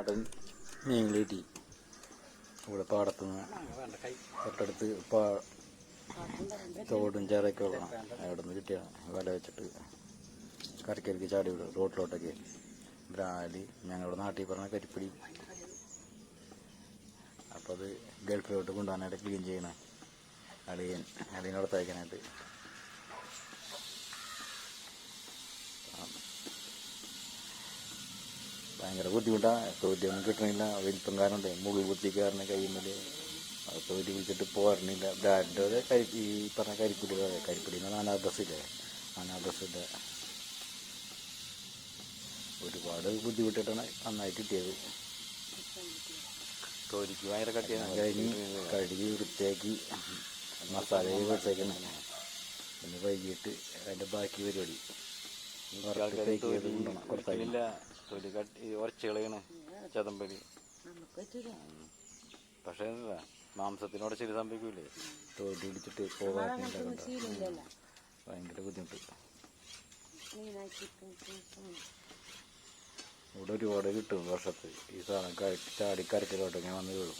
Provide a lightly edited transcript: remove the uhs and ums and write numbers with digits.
നാടൻ മീൻ കിട്ടി. ഇവിടെ പാടത്തുനിന്ന് തൊട്ടടുത്ത് തോടും ചേറൊക്കെ ഉള്ളതാണ്. അവിടെ നിന്ന് കിട്ടിയാണ്. വല വെച്ചിട്ട് കരക്കരിക്ക് ചാടി വിടും റോട്ടിലോട്ടൊക്കെ. ബ്രാലി ഞങ്ങളുടെ നാട്ടിൽ പറഞ്ഞ കരിപ്പിടി. അപ്പോൾ അത് ഗൾഫിലോട്ട് കൊണ്ടുപോകാനായിട്ട് ക്ലീൻ ചെയ്യണം. അളിയനോട് തയ്ക്കാനായിട്ട്. ഭയങ്കര ബുദ്ധിമുട്ടാണ്. തൊലിയൊന്നും കിട്ടണില്ല. വലിപ്പം കാരണമുണ്ട്. മുകളിൽ കുത്തി കയറുന്ന കൈമിൽ തൊലി പിടിച്ചിട്ട് പോരണില്ല. ബ്രാഡിൻ്റെ ഈ പറഞ്ഞ കരിപ്പിടി കരിപ്പിടിന്ന് അനാബസില്ലേ, അനാബസിൻ്റെ ഒരുപാട് ബുദ്ധിമുട്ടിട്ടാണ് നന്നായിട്ട് കിട്ടിയത്. തൊലിക്ക് ഭയങ്കര കട്ടിയാണ്. കഴിഞ്ഞ് കഴുകി വൃത്തിയാക്കി മസാല വെച്ചേക്കണം. പിന്നെ വൈകിട്ട് അതിൻ്റെ ബാക്കി പരിപാടി കൊടുത്തില്ല. തൊലി കട്ടി ഉറച്ച് കളയണ ചതമ്പലി. പക്ഷേ മാംസത്തിനോട് ശരി സംഭവിക്കൂലേ? തൊലി പിടിച്ചിട്ട് പോകാൻ ഭയങ്കര ബുദ്ധിമുട്ട്. ഇവിടെ ഒരുപാട് കിട്ടും വർഷത്ത്. ഈ സാധനം ചാടി കരക്കിലോട്ട് ഇങ്ങനെ വന്ന് വീഴും.